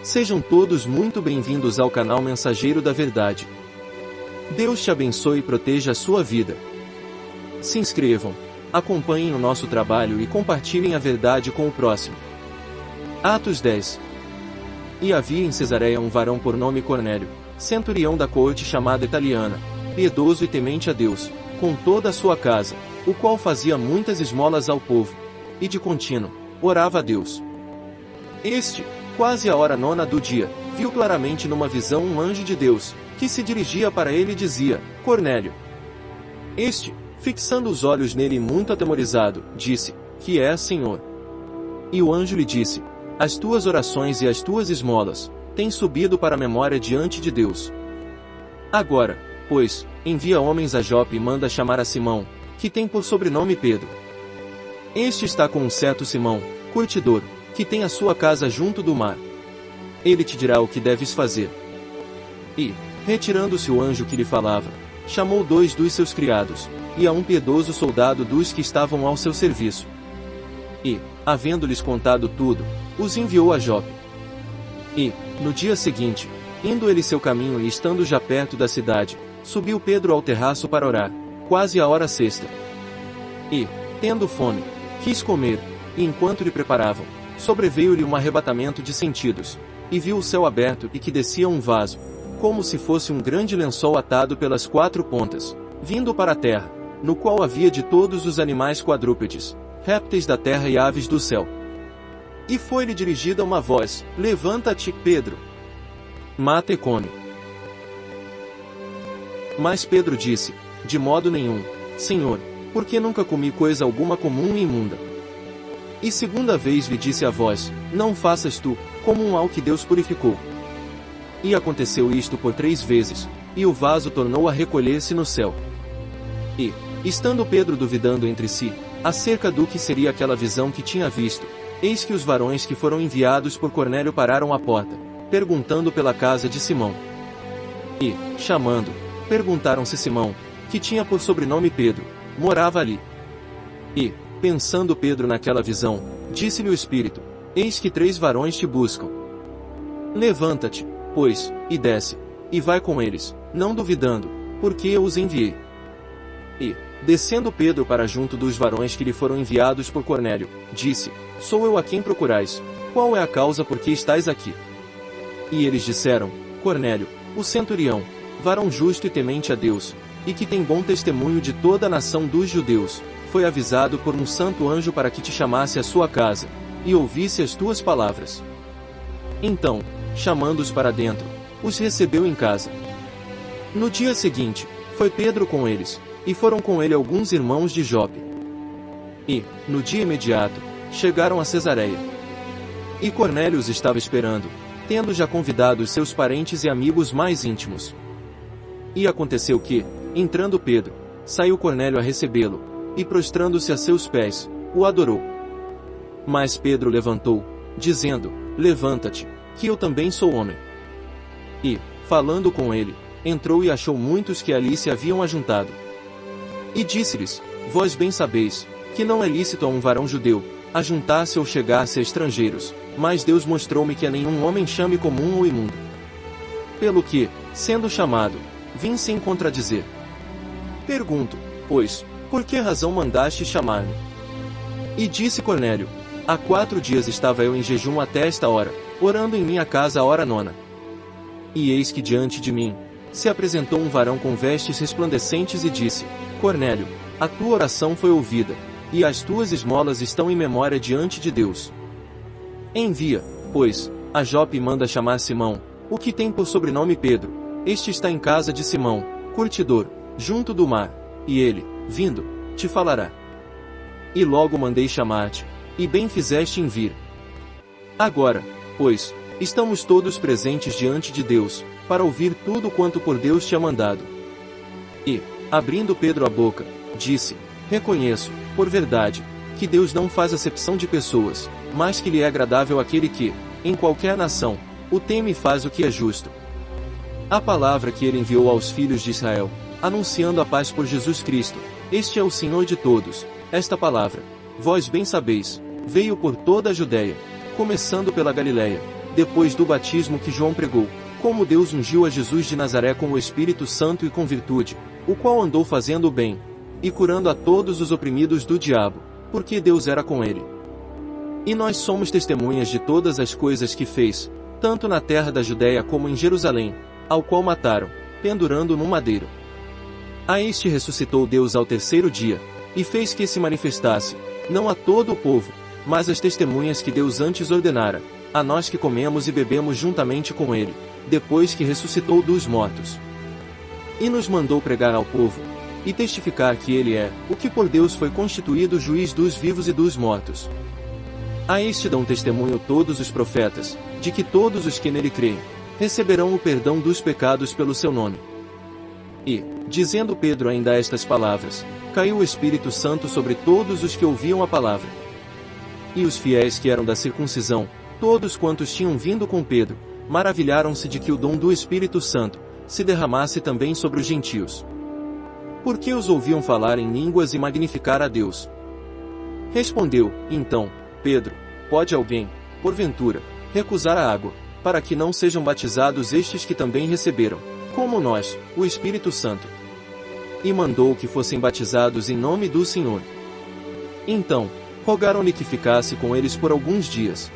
Sejam todos muito bem-vindos ao canal Mensageiro da Verdade. Deus te abençoe e proteja a sua vida. Se inscrevam, acompanhem o nosso trabalho e compartilhem a verdade com o próximo. Atos 10. E havia em Cesareia um varão por nome Cornélio, centurião da corte chamada Italiana, piedoso e temente a Deus, com toda a sua casa, o qual fazia muitas esmolas ao povo, e de contínuo, orava a Deus. Este, quase à hora 9 do dia, viu claramente numa visão um anjo de Deus, que se dirigia para ele e dizia: Cornélio. Este, fixando os olhos nele muito atemorizado, disse: Que é, Senhor? E o anjo lhe disse: As tuas orações e as tuas esmolas têm subido para a memória diante de Deus. Agora, pois, envia homens a Jope e manda chamar a Simão, que tem por sobrenome Pedro. Este está com um certo Simão, curtidor, que tem a sua casa junto do mar. Ele te dirá o que deves fazer. E, retirando-se o anjo que lhe falava, chamou 2 dos seus criados, e a um piedoso soldado dos que estavam ao seu serviço. E, havendo-lhes contado tudo, os enviou a Jope. E, no dia seguinte, indo ele seu caminho e estando já perto da cidade, subiu Pedro ao terraço para orar, quase à hora sexta. E, tendo fome, quis comer, e enquanto lhe preparavam, sobreveio-lhe um arrebatamento de sentidos, e viu o céu aberto e que descia um vaso, como se fosse um grande lençol atado pelas 4 pontas, vindo para a terra, no qual havia de todos os animais quadrúpedes, répteis da terra e aves do céu. E foi-lhe dirigida uma voz: Levanta-te, Pedro. Mata e come. Mas Pedro disse: De modo nenhum, Senhor, porque nunca comi coisa alguma comum e imunda. E segunda vez lhe disse a voz: Não faças tu, comum ao que Deus purificou. E aconteceu isto por 3 vezes, e o vaso tornou a recolher-se no céu. E, estando Pedro duvidando entre si, acerca do que seria aquela visão que tinha visto, eis que os varões que foram enviados por Cornélio pararam à porta, perguntando pela casa de Simão. E, chamando, perguntaram se Simão, que tinha por sobrenome Pedro, morava ali. E, pensando Pedro naquela visão, disse-lhe o Espírito: Eis que 3 varões te buscam. Levanta-te, pois, e desce, e vai com eles, não duvidando, porque eu os enviei. E, descendo Pedro para junto dos varões que lhe foram enviados por Cornélio, disse: Sou eu a quem procurais, qual é a causa por que estais aqui? E eles disseram: Cornélio, o centurião, varão justo e temente a Deus, e que tem bom testemunho de toda a nação dos judeus, foi avisado por um santo anjo para que te chamasse à sua casa, e ouvisse as tuas palavras. Então, chamando-os para dentro, os recebeu em casa. No dia seguinte, foi Pedro com eles, e foram com ele alguns irmãos de Jope. E, no dia imediato, chegaram a Cesareia. E Cornélio os estava esperando, tendo já convidado os seus parentes e amigos mais íntimos. E aconteceu que, entrando Pedro, saiu Cornélio a recebê-lo, e prostrando-se a seus pés, o adorou. Mas Pedro levantou, dizendo: Levanta-te, que eu também sou homem. E, falando com ele, entrou e achou muitos que ali se haviam ajuntado. E disse-lhes: Vós bem sabeis, que não é lícito a um varão judeu, ajuntar-se ou chegar-se a estrangeiros, mas Deus mostrou-me que a nenhum homem chame comum ou imundo. Pelo que, sendo chamado, vim sem contradizer. Pergunto, pois, por que razão mandaste chamar-me? E disse Cornélio: Há 4 dias estava eu em jejum até esta hora, orando em minha casa a hora 9. E eis que diante de mim se apresentou um varão com vestes resplandecentes e disse: Cornélio, a tua oração foi ouvida, e as tuas esmolas estão em memória diante de Deus. Envia, pois, a Jope e manda chamar Simão, o que tem por sobrenome Pedro. Este está em casa de Simão, curtidor, junto do mar, e ele, vindo, te falará. E logo mandei chamar-te, e bem fizeste em vir. Agora, pois, estamos todos presentes diante de Deus, para ouvir tudo quanto por Deus te ha mandado. E, abrindo Pedro a boca, disse: Reconheço, por verdade, que Deus não faz acepção de pessoas, mas que lhe é agradável aquele que, em qualquer nação, o teme e faz o que é justo. A palavra que ele enviou aos filhos de Israel, anunciando a paz por Jesus Cristo, este é o Senhor de todos. Esta palavra, vós bem sabeis, veio por toda a Judéia, começando pela Galiléia, depois do batismo que João pregou, como Deus ungiu a Jesus de Nazaré com o Espírito Santo e com virtude, o qual andou fazendo o bem, e curando a todos os oprimidos do diabo, porque Deus era com ele. E nós somos testemunhas de todas as coisas que fez, tanto na terra da Judéia como em Jerusalém, ao qual mataram, pendurando num madeiro. A este ressuscitou Deus ao terceiro dia, e fez que se manifestasse, não a todo o povo, mas às testemunhas que Deus antes ordenara, a nós que comemos e bebemos juntamente com ele, depois que ressuscitou dos mortos. E nos mandou pregar ao povo, e testificar que ele é, o que por Deus foi constituído juiz dos vivos e dos mortos. A este dão testemunho todos os profetas, de que todos os que nele creem, receberão o perdão dos pecados pelo seu nome. E, dizendo Pedro ainda estas palavras, caiu o Espírito Santo sobre todos os que ouviam a palavra. E os fiéis que eram da circuncisão, todos quantos tinham vindo com Pedro, maravilharam-se de que o dom do Espírito Santo se derramasse também sobre os gentios. Porque os ouviam falar em línguas e magnificar a Deus. Respondeu, então, Pedro: pode alguém, porventura, recusar a água, para que não sejam batizados estes que também receberam, como nós, o Espírito Santo? E mandou que fossem batizados em nome do Senhor. Então, rogaram-lhe que ficasse com eles por alguns dias.